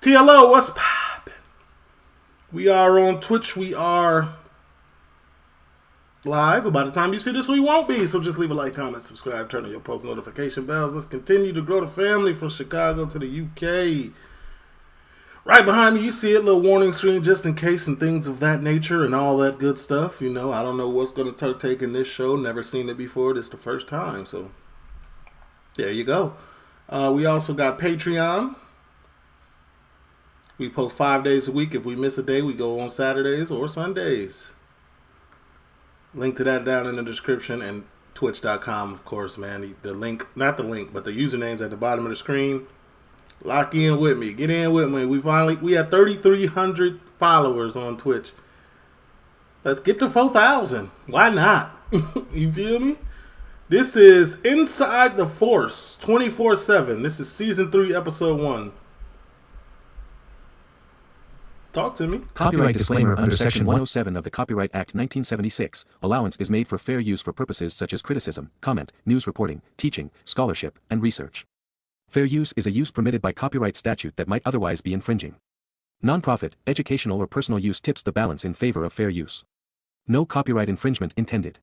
TLO, what's poppin'? We are on Twitch. We are live. By the time you see this, we won't be. So just leave a like, comment, subscribe, turn on your post notification bells. Let's continue to grow the family from Chicago to the UK. Right behind me, you see a little warning screen just in case and things of that nature and all that good stuff. You know, I don't know what's going to take in this show. Never seen it before. This is the first time. So there you go. We also got Patreon. We post 5 days a week. If we miss a day, we go on Saturdays or Sundays. Link to that down in the description, and twitch.com, of course, man. The link, not the link, but the username's at the bottom of the screen. Lock in with me. Get in with me. We had 3,300 followers on Twitch. Let's get to 4,000. Why not? You feel me? This is Inside the Force 24/7. This is Season 3, Episode 1. Talk to me. Copyright disclaimer under Section 107 of the Copyright Act 1976. Allowance is made for fair use for purposes such as criticism, comment, news reporting, teaching, scholarship, and research. Fair use is a use permitted by copyright statute that might otherwise be infringing. Non-profit, educational or personal use tips the balance in favor of fair use. No copyright infringement intended.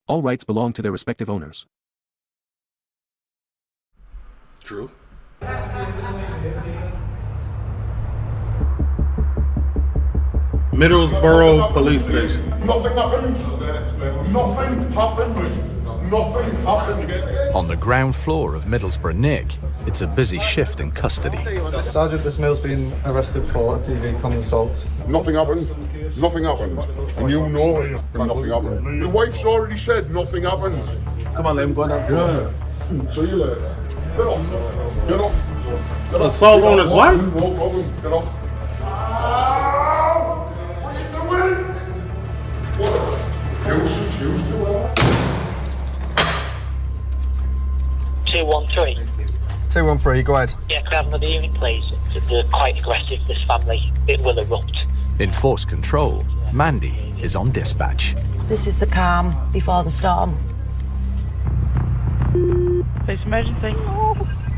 All rights belong to their respective owners. True. Middlesbrough Police Station. Nothing happened. Nothing happened. Nothing happened. On the ground floor of Middlesbrough Nick, it's a busy shift in custody. Sergeant, this male's been arrested for TV common assault. Nothing happened. Nothing happened. And you know nothing happened. Your wife's already said nothing happened. Come on, let him go down. Yeah. See you later. Get off. Get off. Get off. Assault on his wife? No problem. Get off. What are you doing? What? Use to 213. 213, go ahead. Yeah, could I have another unit, please? They're quite aggressive, this family. It will erupt. In force control, Mandy is on dispatch. This is the calm before the storm. Police emergency.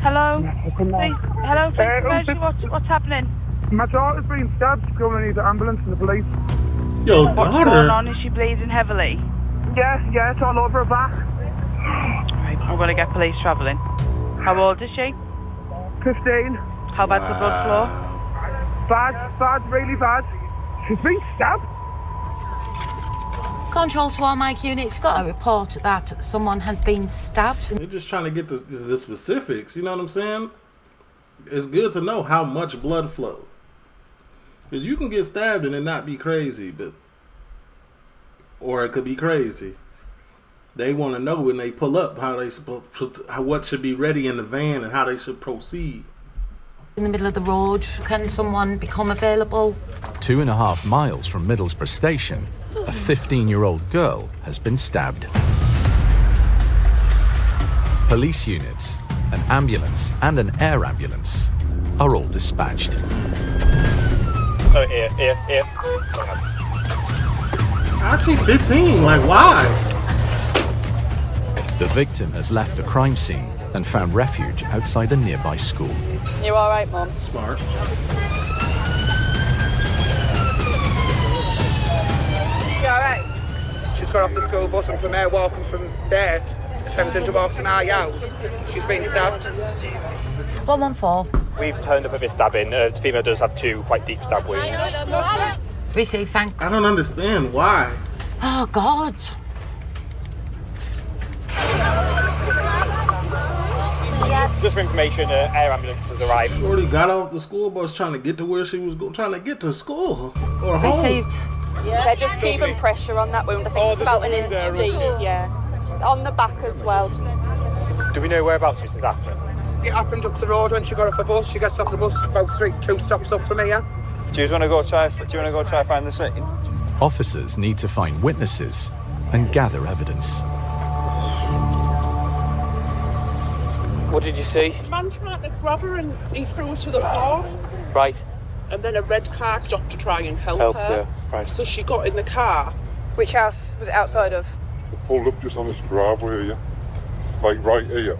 Hello? Police, hello, police emergency. What's happening? My daughter's been stabbed. She's going to need the ambulance and the police. Yo, What's going daughter. on? Is she bleeding heavily? Yeah, it's all over her back. Right, I'm going to get police travelling. How old is she? 15. How bad's the blood flow? Bad, really bad. She's been stabbed. Control to all Mike units, got a report that someone has been stabbed. They're just trying to get the specifics. You know what I'm saying? It's good to know how much blood flow. Because you can get stabbed and it not be crazy, or it could be crazy. They want to know when they pull up what should be ready in the van and how they should proceed. In the middle of the road, can someone become available? 2.5 miles from Middlesbrough Station, a 15-year-old girl has been stabbed. Police units, an ambulance and an air ambulance are all dispatched. Here. How's she 15? Like, why? The victim has left the crime scene and found refuge outside a nearby school. You alright, Mum? Smart. You alright? She's got off the school bus and from there walking from there, attempting to walk to my house. She's been stabbed. 114. We've turned up a bit stabbing. The female does have 2 quite deep stab wounds. Receive, thanks. I don't understand why. Oh, God. Just for information, air ambulance has arrived. She already got off the school bus trying to get to where she was going, trying to get to school or home. Received. Yeah. They're just keeping pressure on that wound. I think it's about an inch deep. Yeah. On the back as well. Do we know whereabouts this is happening? It happened up the road when she got off the bus. She gets off the bus about 2 stops up from here. Do you want to go try find the scene? Officers need to find witnesses and gather evidence. What did you see? A man tried to grab her and he threw her to the floor. Right. And then a red car stopped to try and help her. Right. So she got in the car. Which house was it outside of? We pulled up just on this driveway here. Like right here.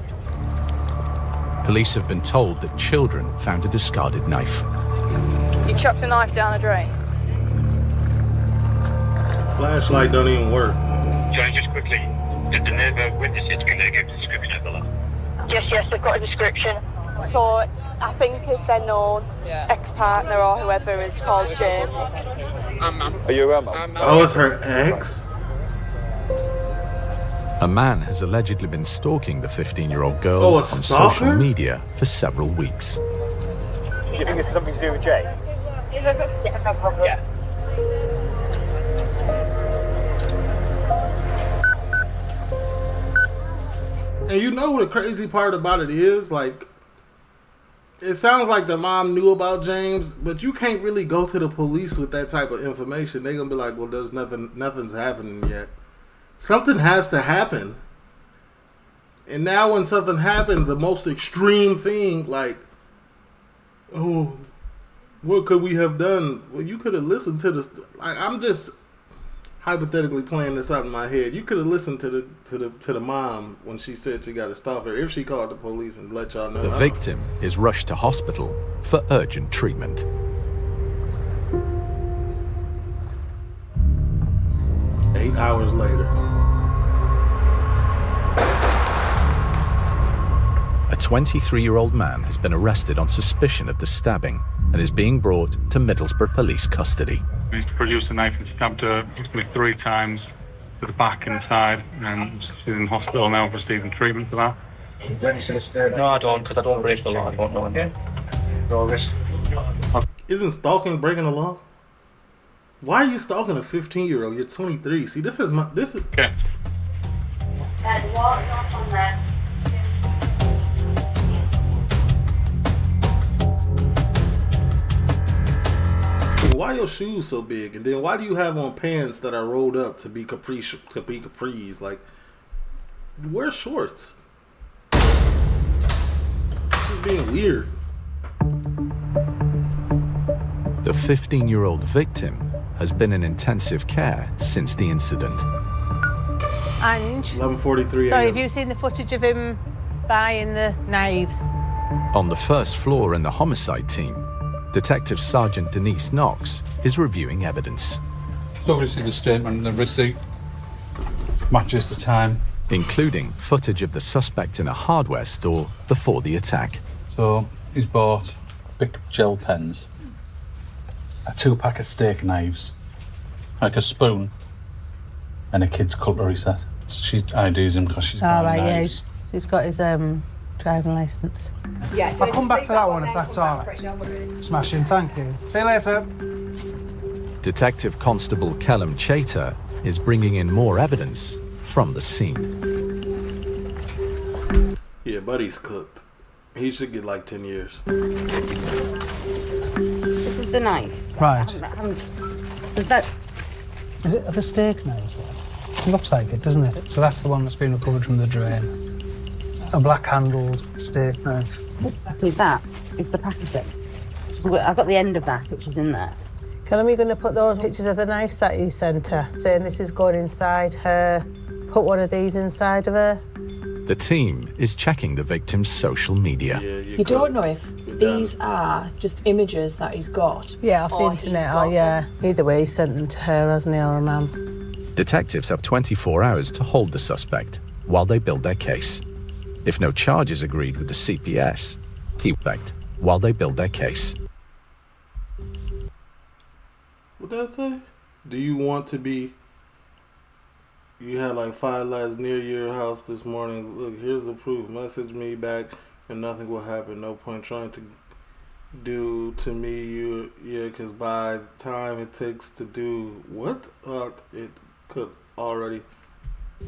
Police have been told that children found a discarded knife. You chucked a knife down a drain? Flashlight don't even work. Johnny, just quickly, did the neighbour witness it? Can they give a description of the lad? Yes, they've got a description. So I think if they're known, ex-partner or whoever is called James. Are you Emma? Oh, it's her ex? A man has allegedly been stalking the 15-year-old girl Oh, a on stalker? social media for several weeks. Do you think this is something to do with James? Yeah. And you know what the crazy part about it is? Like, it sounds like the mom knew about James, but you can't really go to the police with that type of information. They're gonna be like, well, there's nothing's happening yet. Something has to happen. And now when something happened, the most extreme thing, like, oh, what could we have done? Well, you could have listened to this. I'm just hypothetically playing this out in my head. You could have listened to the mom when she said she got to stop her, if she called the police and let y'all know. The victim is rushed to hospital for urgent treatment. Eight hours later. A 23-year-old man has been arrested on suspicion of the stabbing and is being brought to Middlesbrough police custody. He's produced a knife and stabbed her approximately 3 times to the back and side, and she's in hospital now receiving treatment for that. No, I don't, because I don't break the law. I don't know anything. Isn't stalking breaking the law? Why are you stalking a 15-year-old? You're 23. See, this is. Okay. Why are your shoes so big? And then why do you have on pants that are rolled up to be capris? Like, wear shorts. She's being weird. The 15-year-old victim has been in intensive care since the incident. And 11:43 so a.m. have you seen the footage of him buying the knives? On the first floor in the homicide team, Detective Sergeant Denise Knox is reviewing evidence. So obviously the statement and the receipt matches the time. Including footage of the suspect in a hardware store before the attack. So he's bought big gel pens, a 2-pack of steak knives, like a spoon, and a kid's cutlery set. She IDs him because she's got knives. Yeah, he's got his driving licence. Yeah, I'll come back for that one if that's all right. Smashing, thank you. See you later. Detective Constable Kellum Chater is bringing in more evidence from the scene. Yeah, Buddy's cooked. He should get like 10 years. This is the knife. Right. Is that... Is it the steak knives then? It looks like it, doesn't it? So that's the one that's been recovered from the drain. A black-handled steak knife. See, that is the packaging. I've got the end of that, which is in there. Callum, you going to put those pictures of the knives that you sent her, saying this is going inside her, put one of these inside of her? The team is checking the victim's social media. You don't know if these are just images that he's got. Yeah, off the internet, yeah. Either way, he sent them to her, hasn't he, or a man? Detectives have 24 hours to hold the suspect while they build their case. If no charges agreed with the CPS, he will act while they build their case. What did I say? Do you want to be... You had like 5 lads near your house this morning. Look, here's the proof. Message me back and nothing will happen. No point trying to do to me. Because by the time it takes to do what? It could already...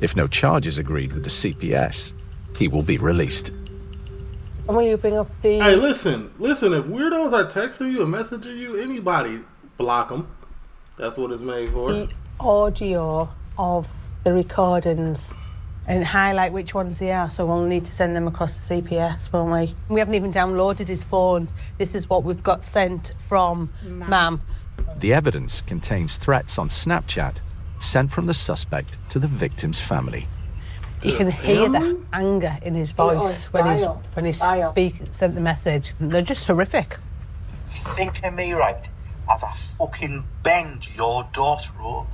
If no charges agreed with the CPS, he will be released. And when you bring up the... Hey, listen. If weirdos are texting you and messaging you, anybody, block them. That's what it's made for. The audio of the recordings and highlight which ones they are, so we'll need to send them across the CPS, won't we? We haven't even downloaded his phones. This is what we've got sent from Mam. The evidence contains threats on Snapchat sent from the suspect to the victim's family. You can hear the anger in his voice when he sent the message. They're just horrific. think of me, right, as I fucking bend your daughter over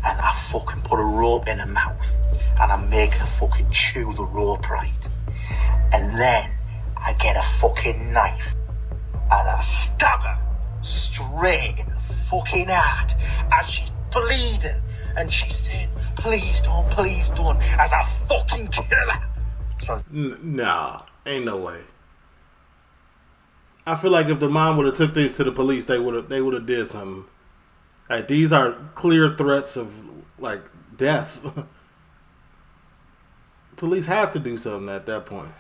and I fucking put a rope in her mouth and I make her fucking chew the rope, right? And then I get a fucking knife and I stab her straight in the fucking heart as she's bleeding and she's saying, please don't, as I fucking kill her. So, nah, ain't no way. I feel like if the mom would have took these to the police, they would have did something. Like, these are clear threats of like death. Police have to do something at that point.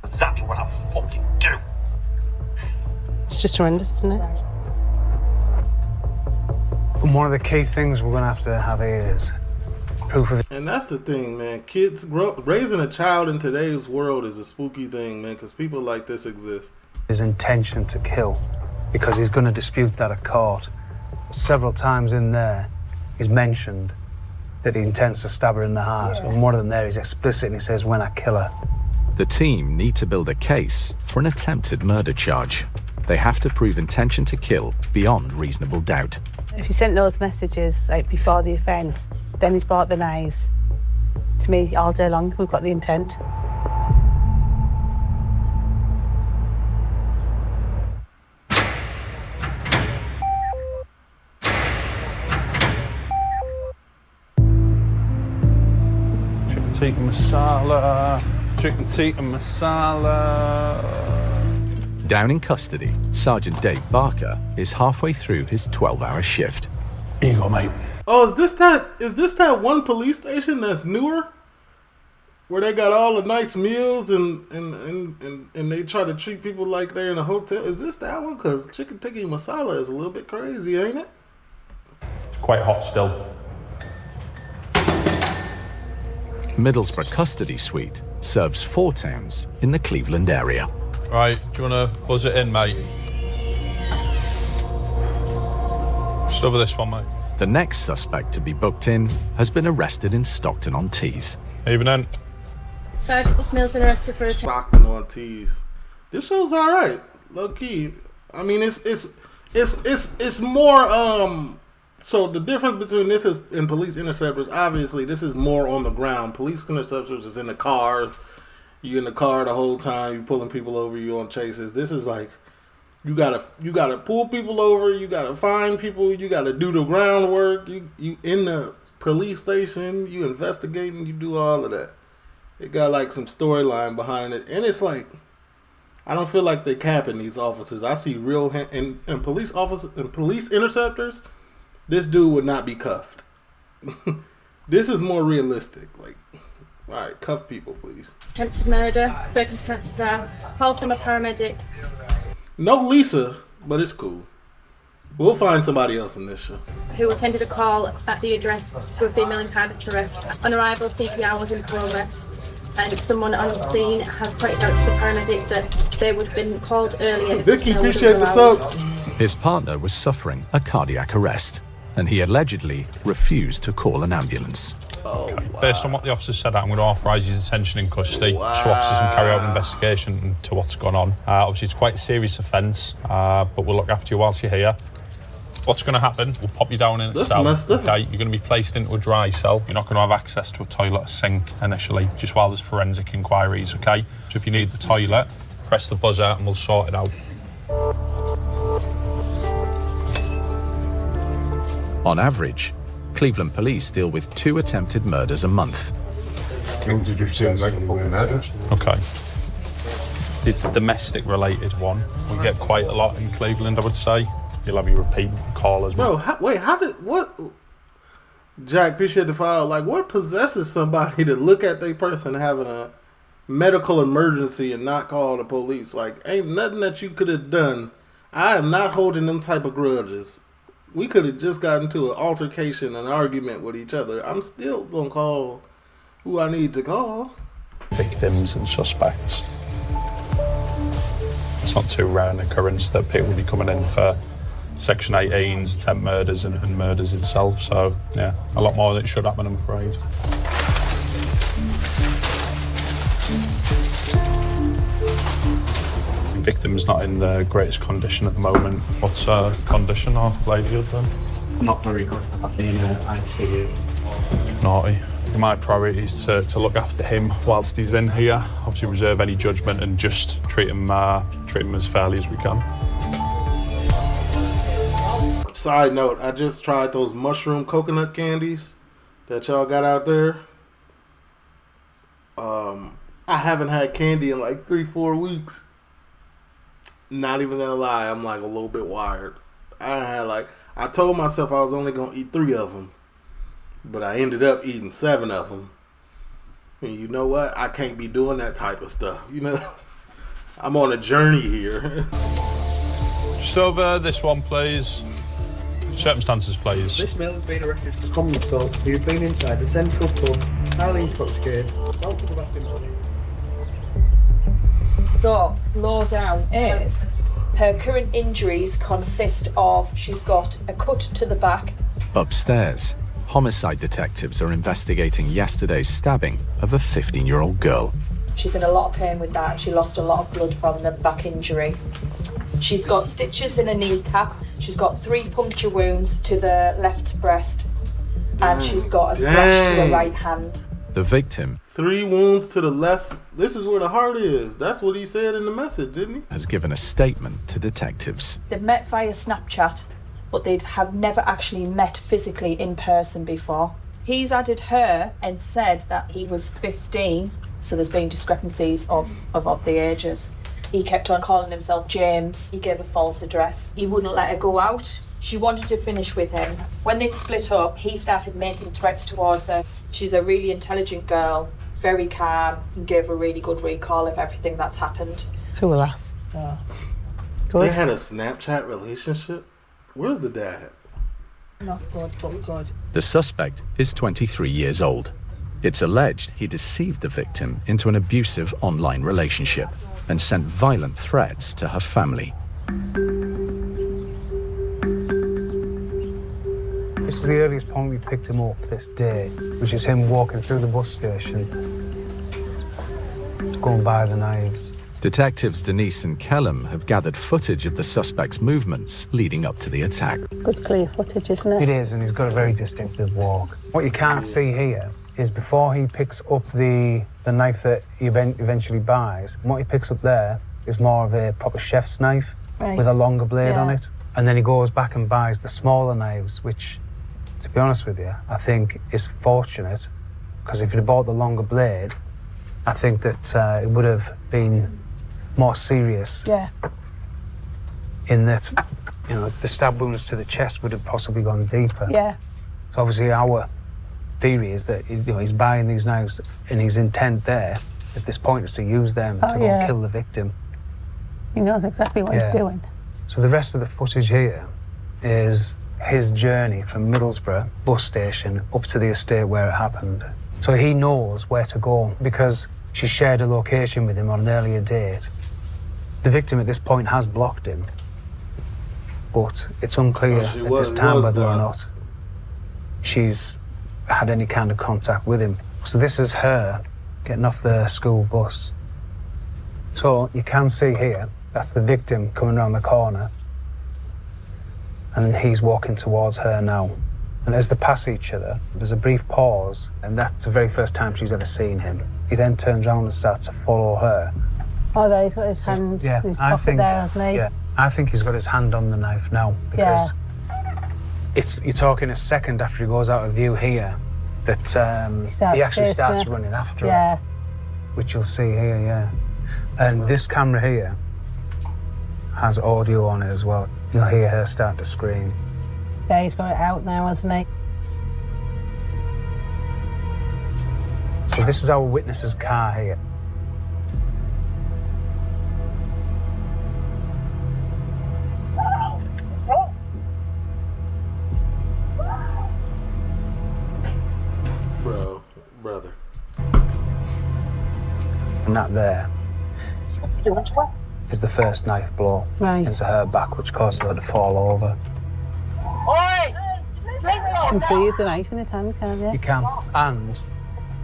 Exactly what I fucking do. It's just horrendous, isn't it? And one of the key things we're going to have here is proof of it. And that's the thing, man. Raising a child in today's world is a spooky thing, man, because people like this exist. His intention to kill, because he's going to dispute that at court. Several times in there, he's mentioned that he intends to stab her in the heart. And one of them there is explicit and he says, when I kill her. The team need to build a case for an attempted murder charge. They have to prove intention to kill beyond reasonable doubt. If he sent those messages like before the offence, then he's brought the knives to me all day long, we've got the intent. Chicken tikka masala. Chicken tikka masala. Down in custody, Sergeant Dave Barker is halfway through his 12-hour shift. Here you go, mate. Oh, is this that one police station that's newer? Where they got all the nice meals and they try to treat people like they're in a hotel? Is this that one? Because chicken tikka masala is a little bit crazy, ain't it? It's quite hot still. Middlesbrough Custody Suite serves 4 towns in the Cleveland area. Right, do you want to buzz it in, mate? Just over this one, mate. The next suspect to be booked in has been arrested in Stockton-on-Tees. Evening. Sergeant, this male's been arrested for Stockton-on-Tees. This show's all right, low key. I mean, it's more. So the difference between this and police interceptors, obviously, this is more on the ground. Police interceptors is in the car. You in the car the whole time. You pulling people over. You on chases. This is like you gotta pull people over. You gotta find people. You gotta do the groundwork. You in the police station. You investigating. You do all of that. It got like some storyline behind it, and it's like I don't feel like they capping these officers. I see real and police officers and police interceptors. This dude would not be cuffed. This is more realistic. Like, all right, cuff people, please. Attempted murder. Circumstances are call from a paramedic. No Lisa, but it's cool. We'll find somebody else in this show. Who attended a call at the address to a female in cardiac arrest. On arrival, CPR was in progress, and someone on the scene has pointed out to the paramedic that they would have been called earlier. Vicky, appreciate the sub. His partner was suffering a cardiac arrest, and he allegedly refused to call an ambulance. Oh, wow. Based on what the officer said, I'm going to authorise his detention in custody so officers can carry out an investigation into what's gone on. Obviously, it's quite a serious offence, but we'll look after you whilst you're here. What's going to happen, we'll pop you down in a cell. Okay, you're going to be placed into a dry cell. You're not going to have access to a toilet or sink initially, just while there's forensic inquiries, okay? So if you need the toilet, press the buzzer and we'll sort it out. On average, Cleveland police deal with 2 attempted murders a month. When did you say like murder? Okay. It's a domestic related one. We get quite a lot in Cleveland, I would say. You'll have your repeat callers. Bro, what? Jack, appreciate the follow. Like, what possesses somebody to look at their person having a medical emergency and not call the police? Like, ain't nothing that you could have done. I am not holding them type of grudges. We could have just gotten into an altercation, an argument with each other. I'm still going to call who I need to call. Victims and suspects. It's not too rare an occurrence that people will be coming in for Section 18s, attempt murders and murders itself. So, yeah, a lot more than it should happen, I'm afraid. victim's not in the greatest condition at the moment. What's her condition or ladyhood then? Not very good. I've been in ICU. Naughty. My priority is to look after him whilst he's in here. Obviously reserve any judgment and just treat him as fairly as we can. Side note, I just tried those mushroom coconut candies that y'all got out there. I haven't had candy in like 3-4 weeks. Not even gonna lie, I'm like a little bit wired. I told myself I was only gonna eat 3 of them, but I ended up eating 7 of them. And you know what? I can't be doing that type of stuff. You know, I'm on a journey here. Just over this one, please. Circumstances, please. This male has been arrested for common assault. He's been inside the central pub, highly intoxicated. Out to the bathroom. So, lowdown is her current injuries consist of she's got a cut to the back. Upstairs, homicide detectives are investigating yesterday's stabbing of a 15-year-old girl. She's in a lot of pain with that. She lost a lot of blood from the back injury. She's got stitches in her kneecap. She's got 3 puncture wounds to the left breast. And she's got a slash to her right hand. The victim 3 wounds to the left. This is where the heart is. That's what he said in the message, didn't he? has given a statement to detectives. They've met via Snapchat, but they have never actually met physically in person before. He's added her and said that he was 15, so there's been discrepancies of the ages. He kept on calling himself James. He gave a false address. He wouldn't let her go out. She wanted to finish with him. When they'd split up, he started making threats towards her. She's a really intelligent girl, very calm, and gave a really good recall of everything that's happened. Who will ask? So, They had a Snapchat relationship? Where's the dad? not good, but good. The suspect is 23 years old. It's alleged he deceived the victim into an abusive online relationship and sent violent threats to her family. This is the earliest point we picked him up this day, which is him walking through the bus station, going by the knives. Detectives Denise and Kellum have gathered footage of the suspect's movements leading up to the attack. Good clear footage, isn't it? It is, and he's got a very distinctive walk. What you can't see here is before he picks up the knife that he eventually buys, what he picks up there is more of a proper chef's knife with a longer blade on it. And then he goes back and buys the smaller knives, which, to be honest with you, I think is fortunate, because if he'd bought the longer blade, I think that it would have been more serious. Yeah. In that, you know, the stab wounds to the chest would have possibly gone deeper. Yeah. So obviously our theory is that, you know, he's buying these knives and his intent there at this point is to use them to go and kill the victim. He knows exactly what he's doing. So the rest of the footage here is his journey from Middlesbrough bus station up to the estate where it happened. So he knows where to go because she shared a location with him on an earlier date. The victim at this point has blocked him, but it's unclear at this time whether or not she's had any kind of contact with him. So this is her getting off the school bus. So you can see here, that's the victim coming around the corner, and he's walking towards her now. And as they pass each other, there's a brief pause, and that's the very first time she's ever seen him. He then turns around and starts to follow her. Oh, there, he's got his hand in his pocket there, hasn't he? Yeah, I think he's got his hand on the knife now, because you're talking a second after he goes out of view here that he actually starts running after her, which you'll see here, And this camera here has audio on it as well. You'll hear her start to scream. Yeah, he's got it out now, hasn't he? So this is our witness's car here. Brother. And that there is the first knife blow into her back, which causes her to fall over. You can see the knife in his hand, can't you? You can. And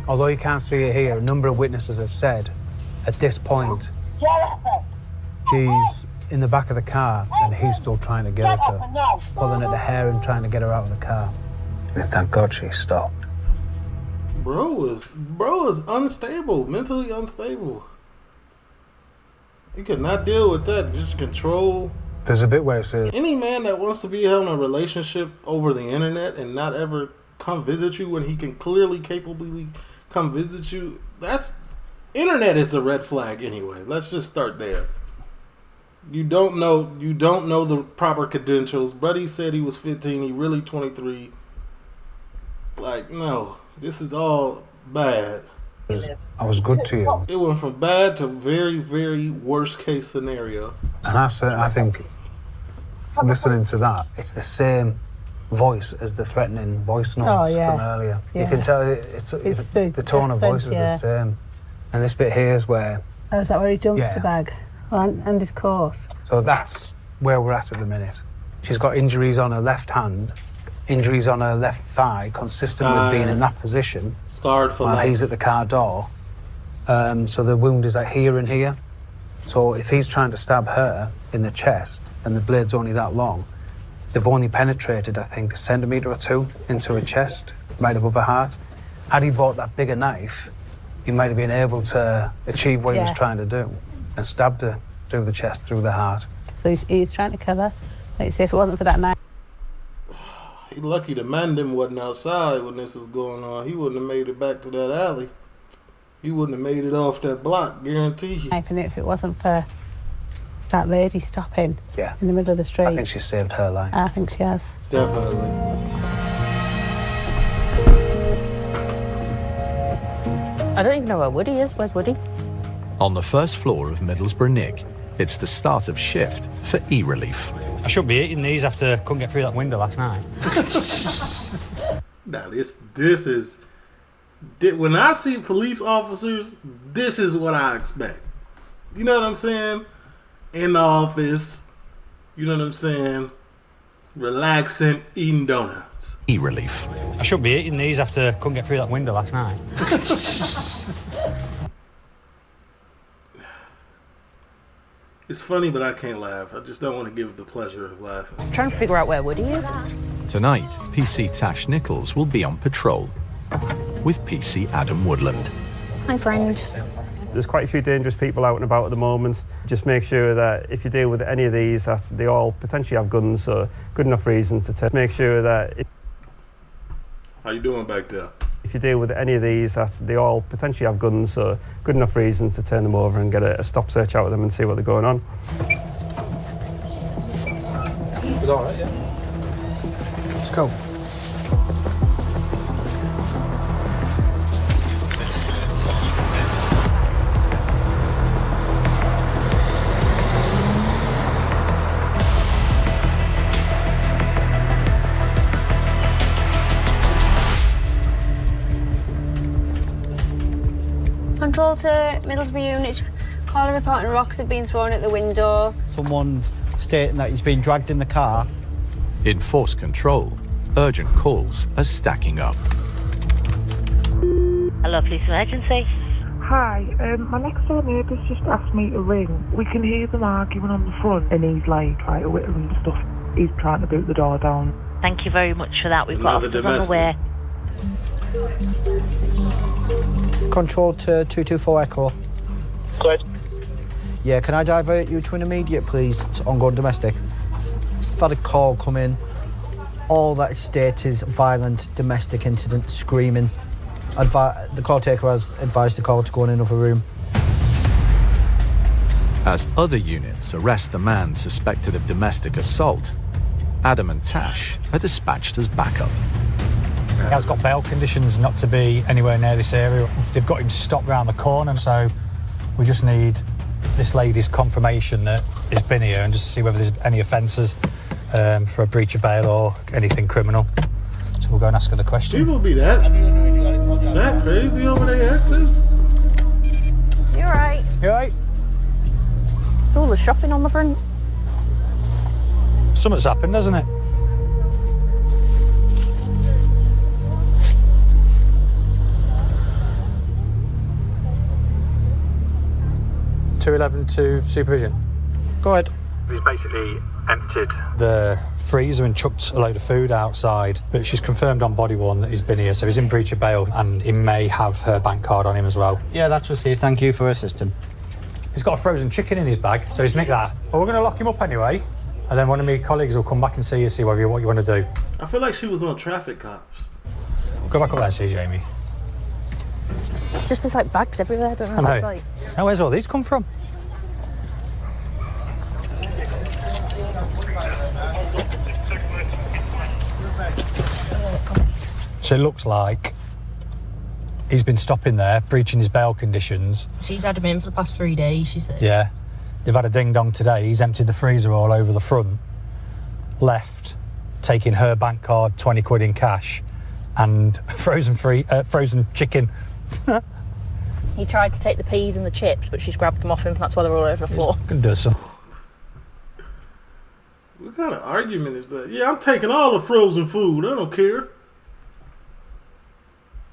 although you can't see it here, a number of witnesses have said at this point She's in the back of the car and he's still trying to get at her, pulling at the hair and trying to get her out of the car. And thank God she stopped. Bro is unstable, mentally unstable. He could not deal with that. Just control. There's a bit where it says, any man that wants to be having a relationship over the internet and not ever come visit you when he can clearly, capably come visit you, that's internet is a red flag anyway. Let's just start there. You don't know the proper credentials. Buddy said he was 15. He really 23. Like, no, this is all bad. I was good to you. It went from bad to very, very worst case scenario. And I think, listening to that, it's the same voice as the threatening voice notes from earlier. You can tell it's the tone of voice is the same. And this bit here is where... Oh, is that where he dumps the bag? And his coat? So that's where we're at the minute. She's got injuries on her left hand, injuries on her left thigh, consistent with being in that position. Scarred for while life. he's at the car door. So the wound is at here and here. So if he's trying to stab her in the chest and the blade's only that long, they've only penetrated, I think, a centimetre or two into her chest, right above her heart. Had he bought that bigger knife, he might have been able to achieve what he was trying to do and stabbed her through the chest, through the heart. So he's trying to kill her. Like, say if it wasn't for that knife. He lucky the man them wasn't outside when this was going on. He wouldn't have made it back to that alley. He wouldn't have made it off that block, guarantee you. And if it wasn't for that lady stopping in the middle of the street. I think she saved her life. I think she has. Definitely. I don't even know where Woody is. Where's Woody? On the first floor of Middlesbrough Nick, it's the start of shift for E-Relief. I shouldn't be eating these after couldn't get through that window last night. Now this is... When I see police officers, this is what I expect. You know what I'm saying? In the office, you know what I'm saying? Relaxing, eating donuts. E-Relief. I shouldn't be eating these after couldn't get through that window last night. It's funny, but I can't laugh. I just don't want to give the pleasure of laughing. I'm trying to figure out where Woody is. Tonight, PC Tash Nichols will be on patrol with PC Adam Woodland. Hi, friend. There's quite a few dangerous people out and about at the moment. Just make sure that if you deal with any of these, that they all potentially have guns, so good enough reasons to make sure that... How you doing back there? If you deal with any of these, that they all potentially have guns, so good enough reasons to turn them over and get a stop search out of them and see what they're going on. It's all right, yeah. Let's go. Control to Middlesbrough units. Caller reporting rocks have been thrown at the window. Someone's stating that he's been dragged in the car. In force control, urgent calls are stacking up. Hello, police emergency. Hi, my next door neighbour's just asked me to ring. We can hear them arguing on the front, and he's like trying to whittle and stuff. He's trying to boot the door down. Thank you very much for that. We've got officers on the way. Control to 224 Echo. Good. Yeah, can I divert you to an immediate, please? It's ongoing domestic. I've had a call come in. All that states is violent domestic incident, screaming. The call taker has advised the call to go in another room. As other units arrest the man suspected of domestic assault, Adam and Tash are dispatched as backup. He has got bail conditions not to be anywhere near this area. They've got him stopped round the corner, so we just need this lady's confirmation that he's been here and just to see whether there's any offences for a breach of bail or anything criminal. So we'll go and ask her the question. People be that crazy over their exes? You alright? You alright? All the shopping on the front. Something's happened, hasn't it? (211) to supervision. Go ahead. He's basically emptied the freezer and chucked a load of food outside, but she's confirmed on body worn that he's been here, so he's in breach of bail, and he may have her bank card on him as well. Yeah, that's received. Thank you for assisting. He's got a frozen chicken in his bag, so he's nicked that. Well, we're going to lock him up anyway, and then one of my colleagues will come back and see you, see what you want to do. I feel like she was on traffic cops. Go back up there and see Jamie. Just there's like bags everywhere, I don't know. I know. Now, where's all these come from? So it looks like he's been stopping there, breaching his bail conditions. She's had him in for the past 3 days, she said. Yeah. They've had a ding-dong today. He's emptied the freezer all over the front, left, taking her bank card, 20 quid in cash, and frozen chicken. He tried to take the peas and the chips, but she's grabbed them off him. That's why they're all over the floor. Can do some. What kind of argument is that? Yeah, I'm taking all the frozen food. I don't care.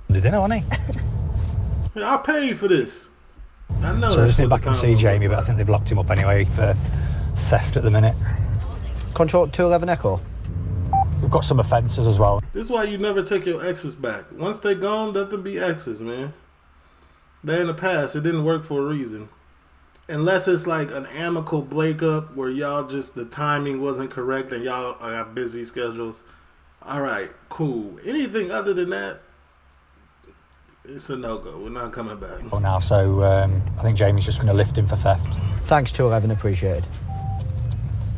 Did they know, hasn't he? Yeah, I paid for this. I know. So I just need back and see Jamie, but I think they've locked him up anyway for theft at the minute. Control 211 Echo. We've got some offences as well. This is why you never take your exes back. Once they're gone, let them be exes, man. They're in the past. It didn't work for a reason. Unless it's like an amicable breakup where y'all just, the timing wasn't correct and y'all got busy schedules. All right, cool. Anything other than that, it's a no-go. We're not coming back. Oh, now, so I think Jamie's just going to lift him for theft. Thanks, 211, appreciated.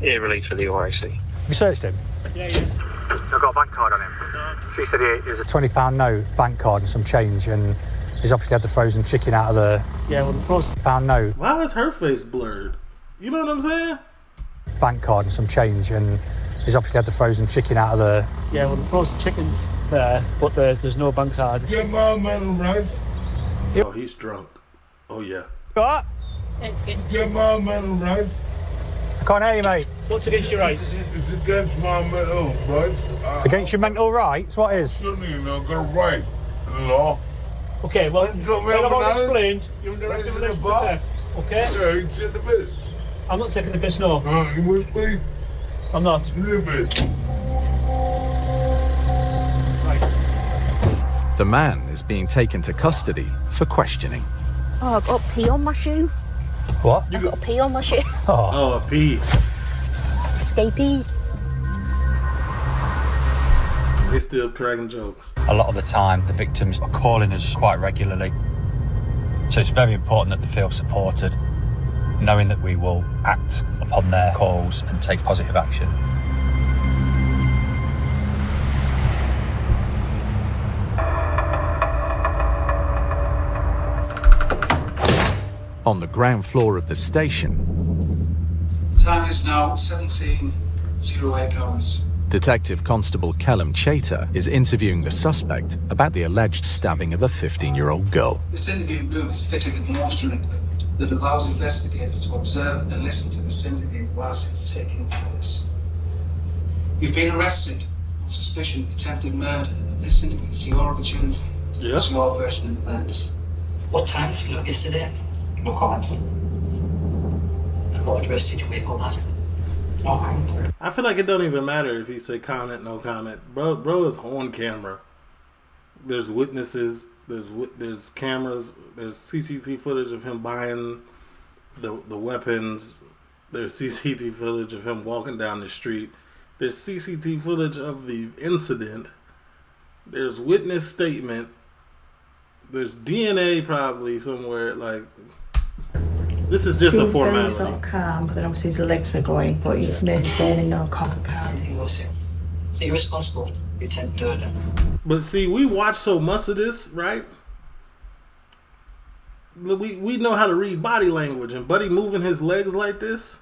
Yeah, release for the OIC. You searched him? Yeah. I've got a bank card on him. She said it is a £20 note, bank card and some change, and he's obviously had the frozen chicken out of the... Yeah, well, the frozen £20 note. Why is her face blurred? You know what I'm saying? Bank card and some change, and he's obviously had the frozen chicken out of the... Yeah, well, the frozen chicken's there, but there's no bank card. Get my medal, right? Oh, he's drunk. Oh, yeah. What? Get my medal, right? I can't hear you, mate. What's against your rights? It's against my mental rights. Against your mental rights? What is? You know, got a right in the law. Okay, well, Like I've already bananas? explained. You're under arrest in relation to theft. Okay? Yeah, you take the piss. I'm not taking the piss, no. You must be. I'm not. You piss. The man is being taken to custody for questioning. Oh, I've got pee on my shoe. What? I've got a pee on my shoe. Oh, a pee. Escapee. They still cracking jokes. A lot of the time, the victims are calling us quite regularly. So it's very important that they feel supported, knowing that we will act upon their calls and take positive action. On the ground floor of the station, The time is now 17:08 hours. Detective Constable Kellum Chater is interviewing the suspect about the alleged stabbing of a 15-year-old girl. This interview room is fitted with monitoring equipment that allows investigators to observe and listen to this interview whilst it's taking place. You've been arrested on suspicion of attempted murder, and this interview is your opportunity. Yeah. It's your version of events. What time did you look yesterday? No comment. And what address did you wake up at? No comment. I feel like it don't even matter if he say comment, no comment. Bro is on camera. There's witnesses. There's cameras. There's CCTV footage of him buying the weapons. There's CCTV footage of him walking down the street. There's CCTV footage of the incident. There's witness statement. There's DNA probably somewhere. Like, this is just a formality. He's very sort of calm, but then obviously his legs are going, but he's maintaining no contact. Are you responsible for the attempted murder? But see, we watch so much of this, right? We know how to read body language, and Buddy moving his legs like this.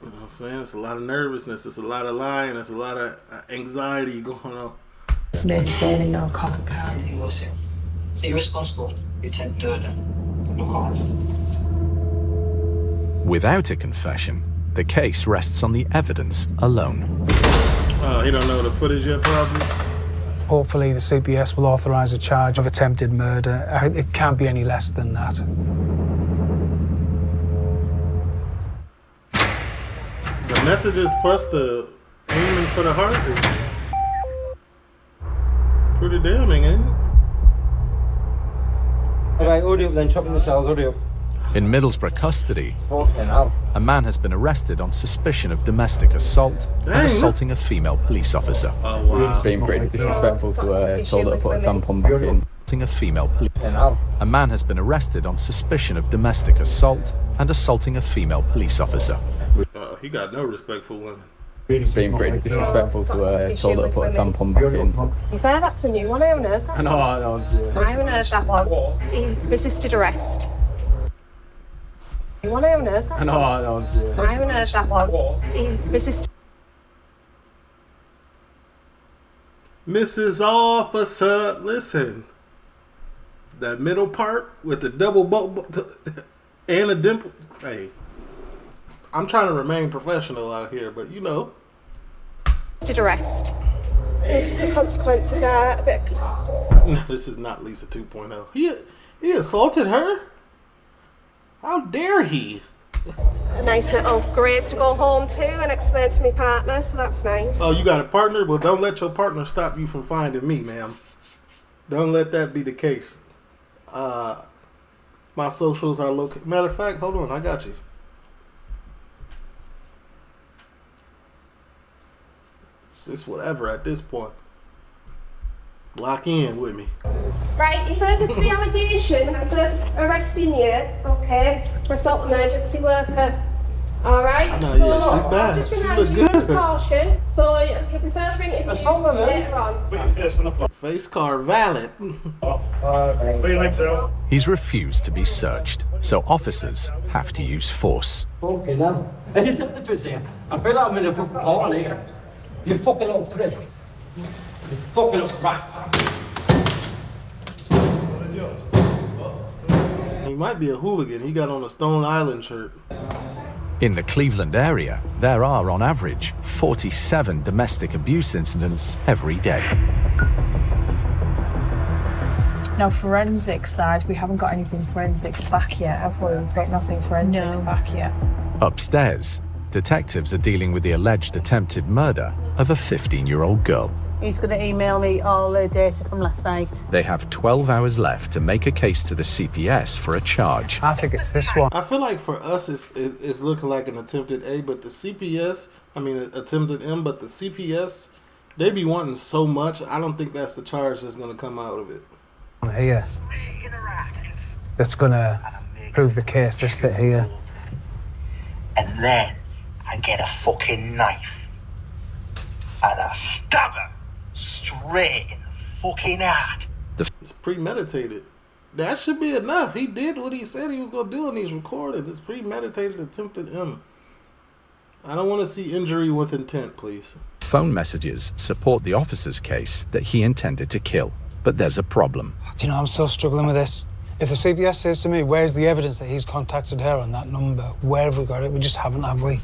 You know what I'm saying? It's a lot of nervousness. It's a lot of lying. It's a lot of anxiety going on. He's maintaining no contact. Are you responsible for the attempted murder? No comment. Without a confession, the case rests on the evidence alone. Oh, he don't know the footage yet, probably. Hopefully the CPS will authorise a charge of attempted murder. It can't be any less than that. messages plus the aiming for the heart is pretty damning, ain't it? Alright, hurry up then, chop in the cells, hurry up. In Middlesbrough custody, a man has been arrested on suspicion of domestic assault and assaulting a female police officer. Oh, wow. Being pretty disrespectful to her, told her to put a tampon back in. A female police. A man has been arrested on suspicion of domestic assault and assaulting a female police officer. He got no respect for women. Being pretty disrespectful to her, told her to put a tampon back in. To be fair, that's a new one. I haven't heard that. I know. I haven't heard that one. He resisted arrest. I haven't heard that. I know. I haven't heard that one. He resisted. Mrs. Officer, listen. That middle part with the double and a dimple. Hey, I'm trying to remain professional out here, but you know. Resisted arrest. The consequences are a bit. This is not Lisa 2.0. He assaulted her? How dare he? A nice little grace to go home to and explain to my partner, so that's nice. Oh, you got a partner? Well, don't let your partner stop you from finding me, ma'am. Don't let that be the case. My socials are located. Matter of fact, hold on, I got you. It's just whatever at this point. Lock in with me. Right, you've heard of the allegation of arresting you, okay, for assault emergency worker. Alright, No, so yeah, she bad. I'll just She remind look you good. of caution, so you'll be further interviews later on. Face car valid. He's refused to be searched, so officers have to use force. Fucking hell. Is that the busy? I feel like I'm in a fucking party. You fucking little prick. You fucking little rat. He might be a hooligan. He got on a Stone Island shirt. In the Cleveland area, there are on average 47 domestic abuse incidents every day. Now, forensic side, we haven't got anything forensic back yet, have we? We've got nothing forensic back yet. Upstairs, detectives are dealing with the alleged attempted murder of a 15-year-old girl. He's going to email me all the data from last night. They have 12 hours left to make a case to the CPS for a charge. I think it's this one. I feel like for us, it's looking like an attempted A, but the CPS, attempted M, but the CPS, they be wanting so much. I don't think that's the charge that's going to come out of it. Here. That's going to prove the case, this bit here. And then I get a fucking knife and I stab her straight in the fucking heart. It's premeditated. That should be enough. He did what he said he was going to do in these recordings. It's premeditated attempted M. I don't want to see injury with intent, please. Phone messages support the officer's case that he intended to kill, but there's a problem. Do you know, I'm still struggling with this. If the CPS says to me, where's the evidence that he's contacted her on that number? Where have we got it? We just haven't, have we?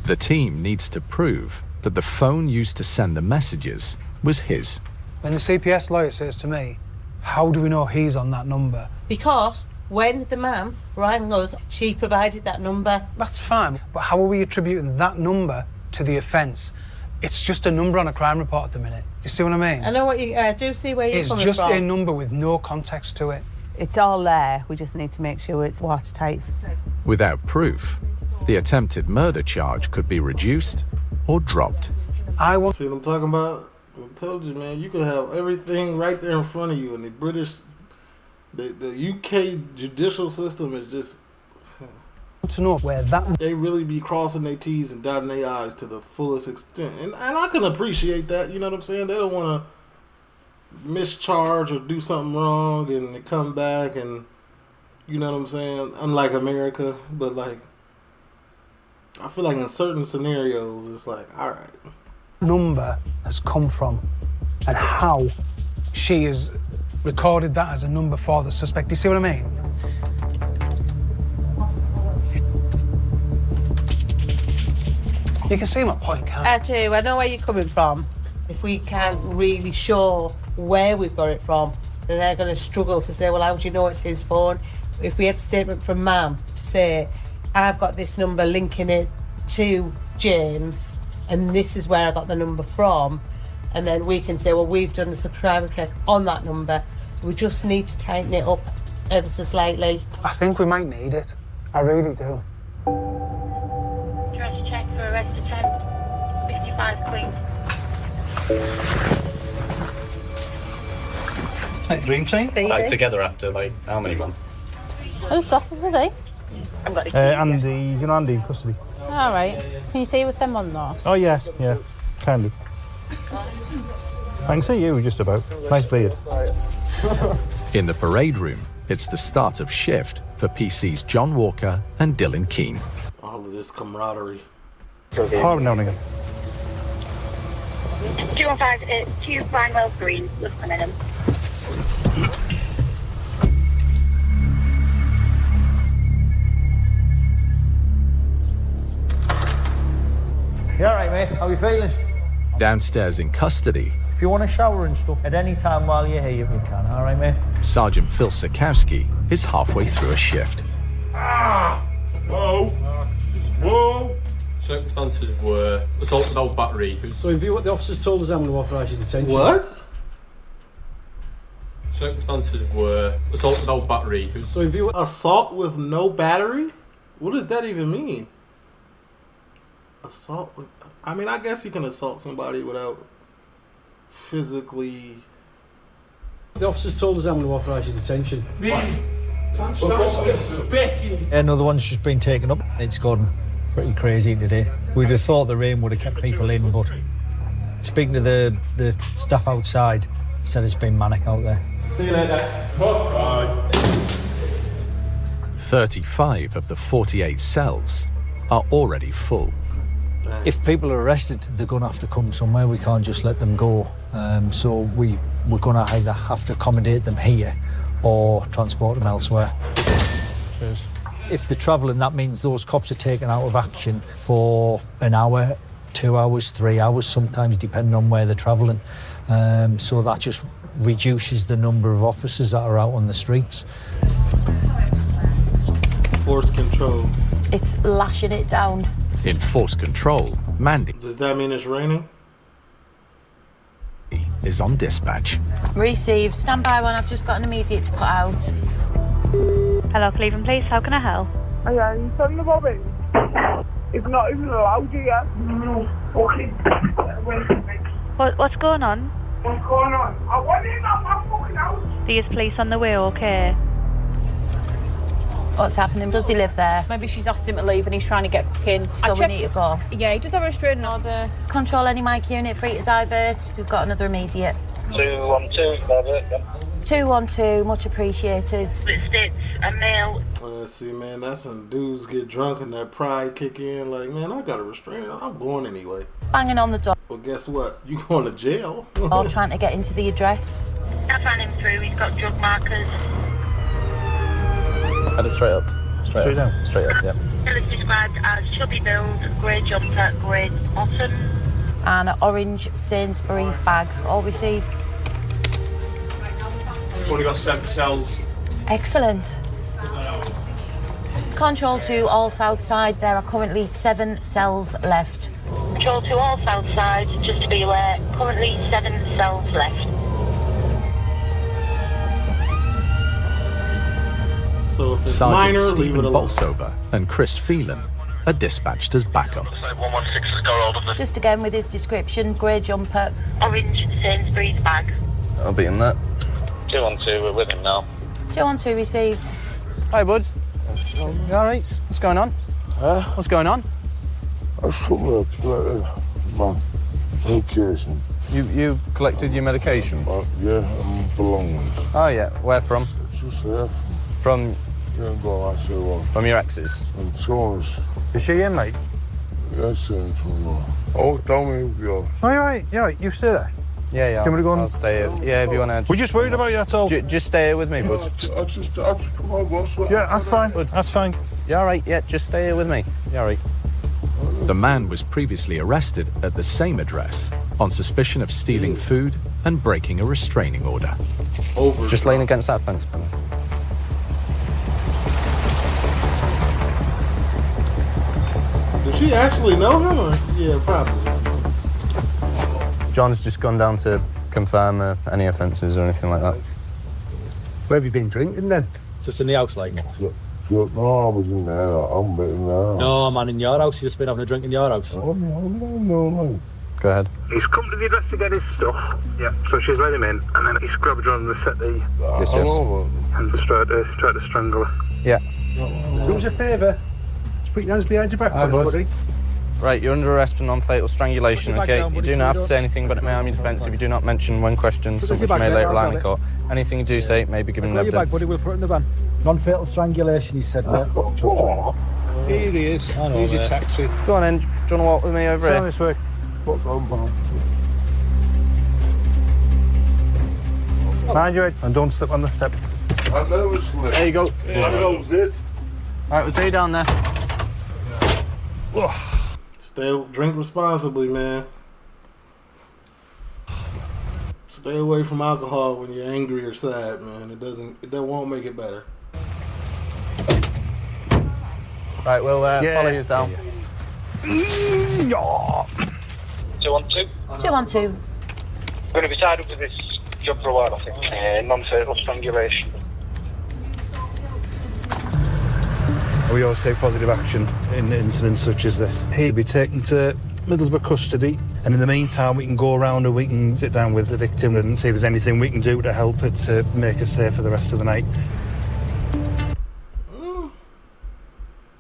The team needs to prove that the phone used to send the messages was his. When the CPS lawyer says to me, how do we know he's on that number? Because when the man rang us, she provided that number. That's fine, but how are we attributing that number to the offence? It's just a number on a crime report at the minute. You see what I mean? I know what you do see where you're coming from. It's just a number with no context to it. It's all there. We just need to make sure it's watertight. Without proof, the attempted murder charge could be reduced or dropped. See what I'm talking about? I told you, man, you could have everything right there in front of you, and the UK judicial system is just... To know where that... They really be crossing their T's and dotting their I's to the fullest extent. And I can appreciate that, you know what I'm saying? They don't want to mischarge or do something wrong and they come back and, you know what I'm saying? Unlike America, but like, I feel like in certain scenarios, it's like, all right. Number has come from and how she has recorded that as a number for the suspect. Do you see what I mean? You can see my point, can't you? I do. I know where you're coming from. If we can't really show where we've got it from, then they're going to struggle to say, well, how do you know it's his phone? If we had a statement from Mum to say, I've got this number linking it to James, and this is where I got the number from, and then we can say, well, we've done the subscriber check on that number. We just need to tighten it up ever so slightly. I think we might need it. I really do. Address check for arrest attempt. 55 Queen. Like dream team? Like together after like how many months? Whose glasses are they? Andy, you know Andy in custody. All right. Can you see with them on though? Oh yeah, kind of. I can see you just about. Nice beard. In the parade room, it's the start of shift for PC's John Walker and Dylan Keane. All of this camaraderie. Harm now and again. 215 2 Barnwell Green, Lieutenant. You alright, mate? How you feeling? Downstairs in custody, If you want a shower and stuff at any time while you're here, you can. Alright, mate? Sergeant Phil Sikowski is halfway through a shift. Whoa! Whoa! Circumstances were assault without battery. So in view of what the officers told us, I'm going to authorise your detention. What? Circumstances were assault without battery. So in view of... Assault with no battery? What does that even mean? Assault with... I mean, I guess you can assault somebody without physically... The officers told us I'm going to authorise your detention. Another one's just been taken up. It's gone pretty crazy today. We'd have thought the rain would have kept people in, but speaking to the staff outside, said it's been manic out there. See you later. Bye. 35 of the 48 cells are already full. If people are arrested, they're going to have to come somewhere. We can't just let them go. So we're going to either have to accommodate them here or transport them elsewhere. Cheers. If they're travelling, that means those cops are taken out of action for an hour, 2 hours, 3 hours, sometimes depending on where they're travelling. So that just reduces the number of officers that are out on the streets. Force control. It's lashing it down. In force control, Mandy Does that mean it's raining? is on dispatch. Receive. Stand by one. I've just got an immediate to put out. Hello, Cleveland Police. How can I help? Oh, yeah, you telling about it? It's not even allowed here. No. Okay. What's going on? What's going on? I want in on my fucking house. There's police on the way, okay? What's happening? Does he live there? Maybe she's asked him to leave and he's trying to get back in. So we need to go. Yeah, he does have a restraining order. Control any mic unit, free to divert. We've got another immediate. 212, divert. 212, much appreciated. It states a male. See, man, that's when dudes get drunk and that pride kick in. Like, man, I got a restraining. I'm going anyway. Banging on the door. Well, guess what? You going to jail. Or trying to get into the address. I ran him through. He's got drug markers. Head it straight up. Straight down? Straight up, yeah. He was described as chubby build, grey jumper, grey bottom. And an orange Sainsbury's bag. All received. We've only got 7 cells. Excellent. Control to all south side. There are currently 7 cells left. Control to all south sides, just to be aware, currently 7 cells left. So if it's Sergeant minor, leave Stephen it alone. Bolsover and Chris Phelan are dispatched as backup. 116, go hold of the... Just again with his description, grey jumper. Orange Sainsbury's bag. I'll be in that. 212, we're with him now. 212 received. Hi, bud. You all right? What's going on? What's going on? I should my medication. You collected your medication? Yeah, belongings. Oh yeah, where from? Just there. From Yeah, go, I say what. from your exes? And Thomas. Is she in, mate? Yes, oh, tell me if you're... Oh, you're right. You're right. You stay there. Yeah. Do you want me to go I'll and... stay here. Yeah, if you want to. We're just worried about you, that's all. Just stay here with me, bud. I just come on, boss. Yeah, that's fine. That's fine. You all right? Yeah, just stay here with me. You all right? The man was previously arrested at the same address on suspicion of stealing food and breaking a restraining order. Just laying against that fence, fella. Does she actually know him? Or? Yeah, probably. John's just gone down to confirm any offences or anything like that. Where have you been drinking then? Just in the house, like? No, I was in there. I'm in there. No, man, in your house. You've just been having a drink in your house. No. Go ahead. He's come to the address to get his stuff. Yeah, so she's let him in, and then he's grabbed her on the settee. Yes. And just tried to strangle her. Yeah. Do us a favour. Just put your hands behind your back, buddy. Right, you're under arrest for non-fatal strangulation, okay? down, You buddy, do so not have you to say anything but it may harm your defence if you do not mention when questioned, Put some it which back, may mate, later I'll rely grab in it. court. Anything you do say may be given in Got your bag, evidence. buddy, we'll put it in the van. Non-fatal strangulation, he said. Here he is. I know, Here's your mate. taxi. Go on then, do you want to walk with me over here? This way. Mind your head and don't slip on the step. I never slip. There you go. That knows it. Alright, we'll see you down there. Drink responsibly, man. Stay away from alcohol when you're angry or sad, man. It won't make it better. Right, we'll follow you down. 212. 212. Going to be tied up with this job for a while, I think. Non-fatal strangulation. We always take positive action in incidents such as this. He'll be taken to Middlesbrough custody, and in the meantime we can go around and we can sit down with the victim and see if there's anything we can do to help it to make her safe for the rest of the night.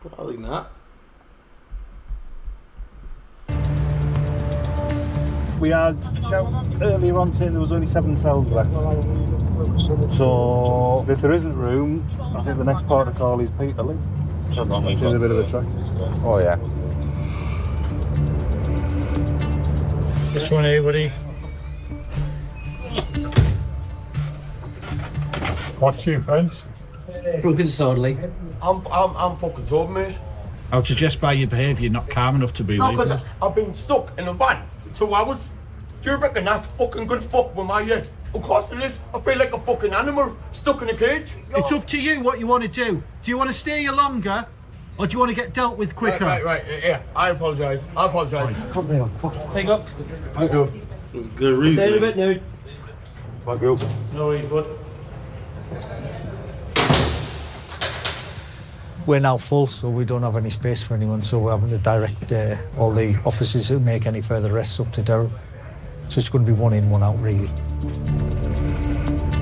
Probably not. We had earlier on saying there was only 7 cells left. So if there isn't room, I think the next port of call is Peterlee. Which is a bit of a trek. Oh yeah. This one here, buddy. What's your offence? Drunken disorderly. I'm fucking sober, mate. I would suggest by your behaviour you're not calm enough to be No, legal. because I've been stuck in a van for 2 hours. Do you reckon that's fucking good fuck with my head? Of course it is. I feel like a fucking animal stuck in a cage. It's up to you what you want to do. Do you want to stay here longer, or do you want to get dealt with quicker? Right. Yeah, I apologise. Come down. Take up. Thank you. It was good reason. Stay a bit now. Thank you. No worries, bud. We're now full, so we don't have any space for anyone, so we're having to direct all the officers who make any further arrests up to Durham. So it's going to be one in, one out, really.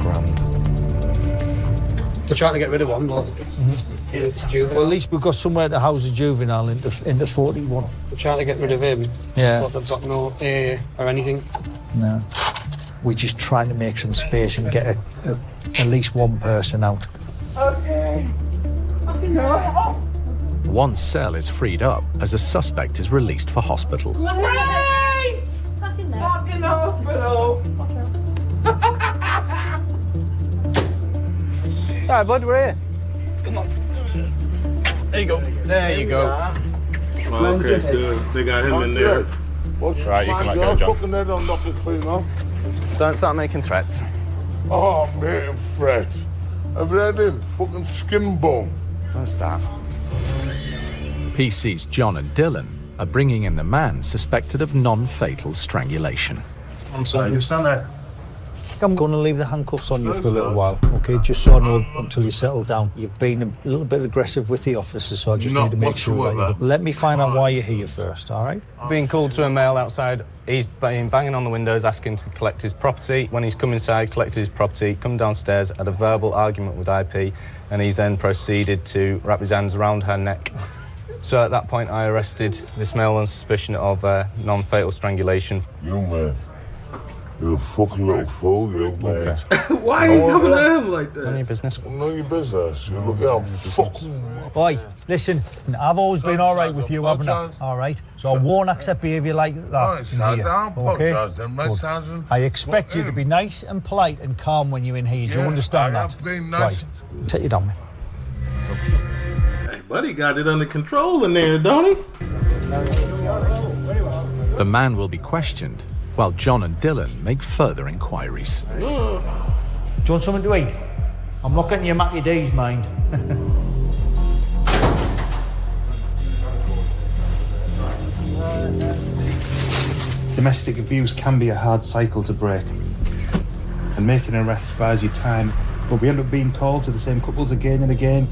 Grand. They're trying to get rid of one, but it's juvenile. Well, at least we've got somewhere to house a juvenile into 41. They're trying to get rid of him, Yeah. but they've got no air or anything. No. We're just trying to make some space and get at least one person out. Okay. One cell is freed up as a suspect is released for hospital. Wait! Fucking hospital. Alright, bud, we're here. Come on. There you go. There you go. Oh, okay, good. They got him in there. That's right, you can let go, John. Fucking head on, knock it clean off. Don't start making threats. Oh, mate, Fred. I've read him. Fucking skin bone. Don't start. PC's John and Dylan are bringing in the man suspected of non-fatal strangulation. I'm sorry, you stand there. I'm going to leave the handcuffs on you for a little while, okay? Just so I know until you settle down. You've been a little bit aggressive with the officers, so I just need to make sure that you... Let me find out why you're here first, all right? Being called to a male outside, he's been banging on the windows asking to collect his property. When he's come inside, collected his property, come downstairs, had a verbal argument with IP, and he's then proceeded to wrap his hands around her neck. So at that point, I arrested this male on suspicion of non-fatal strangulation. You, man. You're a fucking little fool, you, mate. Why are you coming at him like that? None of your business. None of your business. You look at him, fucking... Oi, listen, I've always been all right with you, haven't I? All right? So I won't accept behaviour like that in here, okay? I expect you to be nice and polite and calm when you're in here. Do you understand that? Right. Take you down, mate. Hey, buddy got it under control in there, don't he? The man will be questioned while John and Dylan make further inquiries. Do you want something to eat? I'm not getting your Mackie D's, mind. Domestic abuse can be a hard cycle to break, and making arrests buys you time, but we end up being called to the same couples again and again,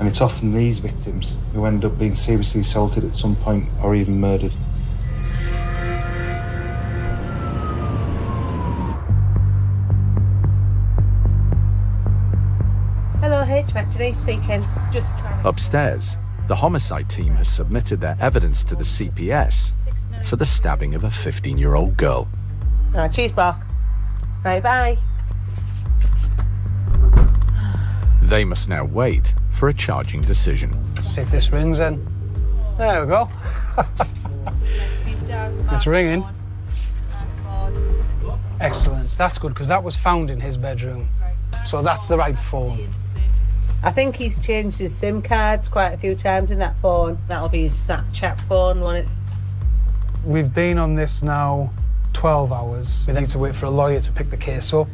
and it's often these victims who end up being seriously assaulted at some point or even murdered. Hello, HMAC, Denise speaking. Just trying. Upstairs, the homicide team has submitted their evidence to the CPS for the stabbing of a 15-year-old girl. Alright, cheese bar. Right, bye. They must now wait for a charging decision. See if this rings then. There we go. It's ringing. Excellent. That's good, because that was found in his bedroom. So that's the right phone. I think he's changed his SIM cards quite a few times in that phone. That'll be his Snapchat phone, won't it? We've been on this now 12 hours. We need to wait for a lawyer to pick the case up,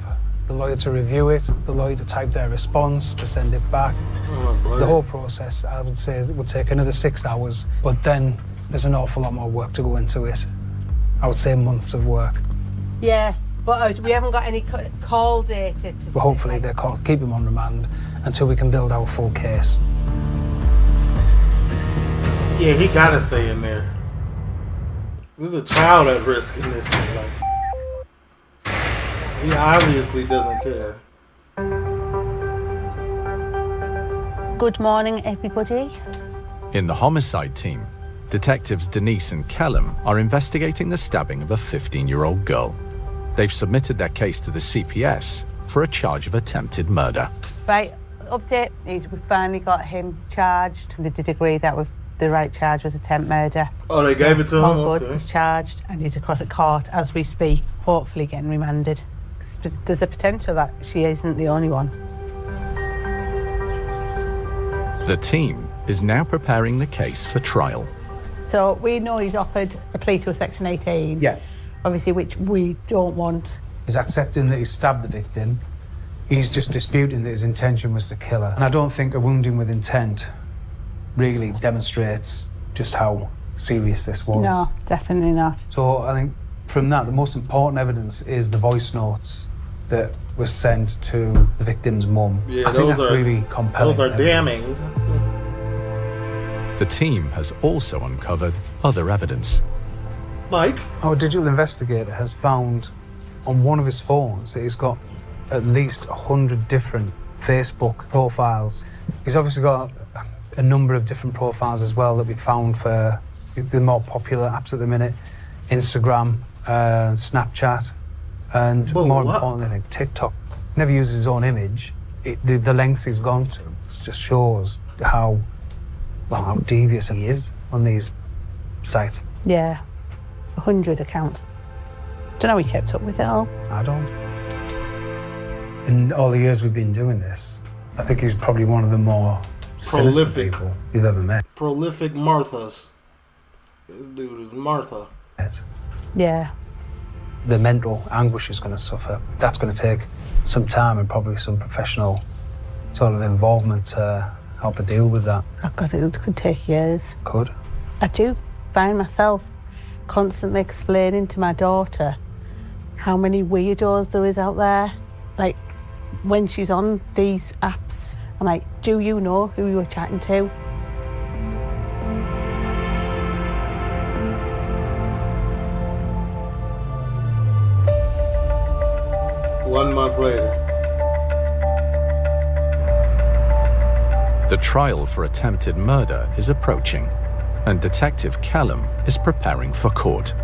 the lawyer to review it, the lawyer to type their response, to send it back. The whole process, I would say, will take another 6 hours, but then there's an awful lot more work to go into it. I would say months of work. Yeah, but we haven't got any call data to But hopefully they're called, keep him on remand until we can build our full case. Yeah, he gotta stay in there. There's a child at risk in this thing. Like, he obviously doesn't care. Good morning, everybody. In the homicide team, detectives Denise and Kellum are investigating the stabbing of a 15-year-old girl. They've submitted their case to the CPS for a charge of attempted murder. Right, update is we finally got him charged. They did agree that the right charge was attempt murder. Oh, they gave it to him? All good. Okay. He's charged and he's across at court as we speak, hopefully getting remanded. There's a potential that she isn't the only one. The team is now preparing the case for trial. So we know he's offered a plea to a Section 18. Yeah. Obviously, which we don't want. He's accepting that he stabbed the victim. He's just disputing that his intention was to kill her. And I don't think a wounding with intent really demonstrates just how serious this was. No, definitely not. So I think from that, the most important evidence is the voice notes that was sent to the victim's mum. Yeah, I think that's really compelling. Those are evidence. damning. The team has also uncovered other evidence. Like? Our digital investigator has found on one of his phones that he's got at least 100 different Facebook profiles. He's obviously got a number of different profiles as well that we found for the more popular apps at the minute. Instagram, Snapchat, and more importantly, I think TikTok. Never uses his own image. The lengths he's gone to just shows how devious he is on these sites. Yeah, 100 accounts. Don't know how he kept up with it all. I don't. In all the years we've been doing this, I think he's probably one of the more sinister prolific people you've ever met. Prolific Marthas. This dude is Martha. Yeah. The mental anguish is going to suffer. That's going to take some time and probably some professional sort of involvement to help her deal with that. Oh God, it could take years. Could. I do find myself constantly explaining to my daughter how many weirdos there is out there. Like, when she's on these apps, I'm like, do you know who you were chatting to? One month later. The trial for attempted murder is approaching, and Detective Kellum is preparing for court.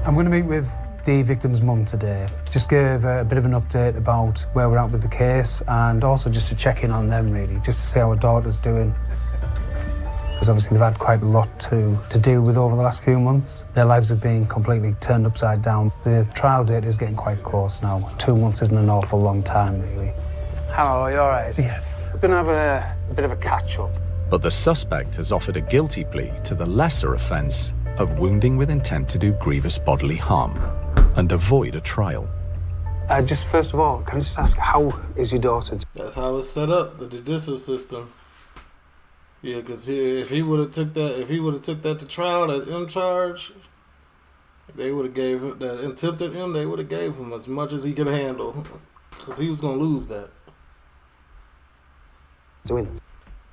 I'm going to meet with the victim's mum today. Just give a bit of an update about where we're at with the case and also just to check in on them, really, just to see how our daughter's doing. Because obviously they've had quite a lot to deal with over the last few months. Their lives have been completely turned upside down. The trial date is getting quite close now. 2 months isn't an awful long time, really. Hello, are you all right? Yes. We're going to have a bit of a catch-up. But the suspect has offered a guilty plea to the lesser offence of wounding with intent to do grievous bodily harm and avoid a trial. Just first of all, can I just ask, how is your daughter? That's how it's set up, the judicial system. Yeah, because if he would have took that to trial, that M charge, They would have gave him that attempted him. They would have gave him as much as he could handle, because he was gonna lose that. Doing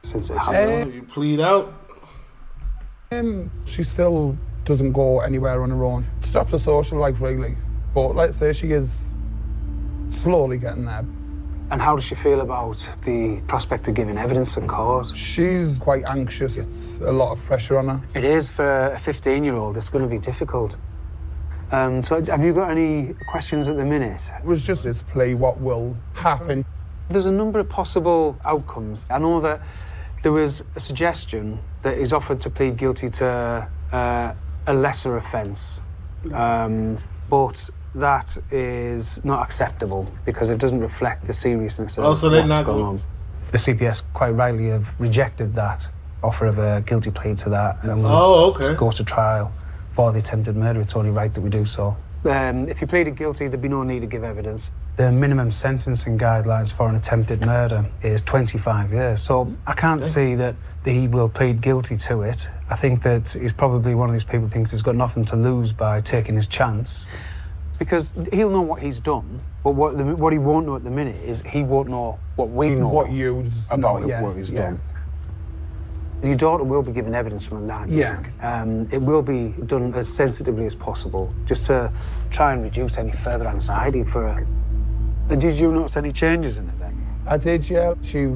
since it's You plead out. She still doesn't go anywhere on her own. Stops her social life really, but let's say she is slowly getting there. And how does she feel about the prospect of giving evidence in court? She's quite anxious. It's a lot of pressure on her. It is for a 15-year-old. It's going to be difficult. So have you got any questions at the minute? It was just this plea, what will happen. There's a number of possible outcomes. I know that there was a suggestion that he's offered to plead guilty to a lesser offence, but that is not acceptable because it doesn't reflect the seriousness of so they're what's not going on. The CPS quite rightly have rejected that offer of a guilty plea to that. And okay. Go to trial for the attempted murder. It's only right that we do so. If you pleaded guilty, there'd be no need to give evidence. The minimum sentencing guidelines for an attempted murder is 25 years. So I can't see that he will plead guilty to it. I think that he's probably one of these people who thinks he's got nothing to lose by taking his chance. Because he'll know what he's done, but what he won't know at the minute is he won't know what we know what you about know, yes, what he's done. Your daughter will be given evidence from that. Yeah. It will be done as sensitively as possible, just to try and reduce any further anxiety for her. And did you notice any changes in it then? I did, yeah. She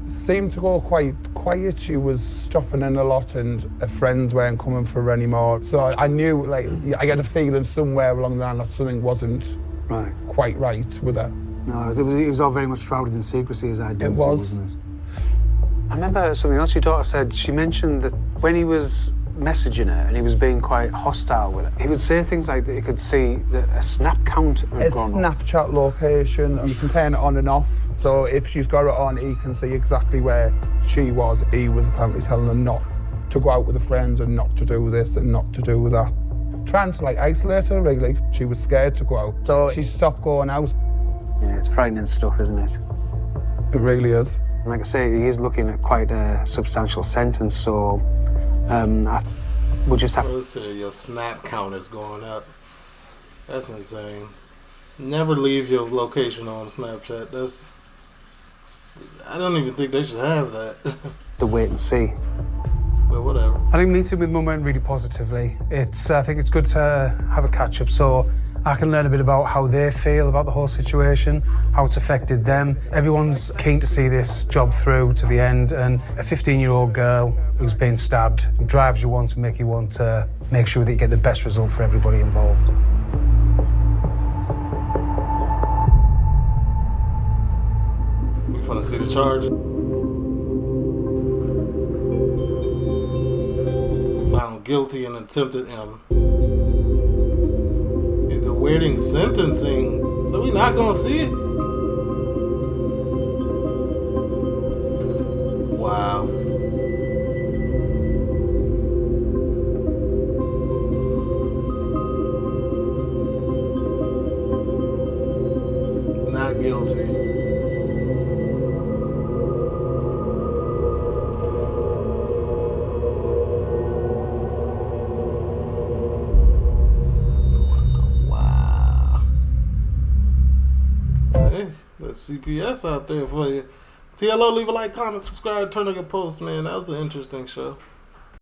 seemed to go quite quiet. She was stopping in a lot and her friends weren't coming for her anymore. So I knew, like, I had a feeling somewhere along the line that something wasn't quite right with her. No, it was all very much shrouded in secrecy as I did. It was. Wasn't it? I remember something else your daughter said. She mentioned that when he was messaging her and he was being quite hostile with her, he would say things like that he could see that a snap count had gone up. Snapchat location, and you can turn it on and off. So if she's got it on, he can see exactly where she was. He was apparently telling her not to go out with her friends and not to do this and not to do that. Trying to like isolate her, really. She was scared to go out. So she stopped going out. Yeah, it's frightening stuff, isn't it? It really is. And like I say, he is looking at quite a substantial sentence, so we'll just have... Let's say your snap count is going up. That's insane. Never leave your location on Snapchat. I don't even think they should have that. To wait and see. But whatever. I think meeting with Mum went really positively. I think it's good to have a catch-up so I can learn a bit about how they feel about the whole situation, how it's affected them. Everyone's keen to see this job through to the end, and a 15-year-old girl who's been stabbed drives you on to make you want to make sure that you get the best result for everybody involved. We finna see the charge. Found guilty in attempted M. He's awaiting sentencing, so we not gonna see it? Wow. Not guilty. CPS out there for you. TLO, leave a like, comment, subscribe, turn on your post, man. That was an interesting show.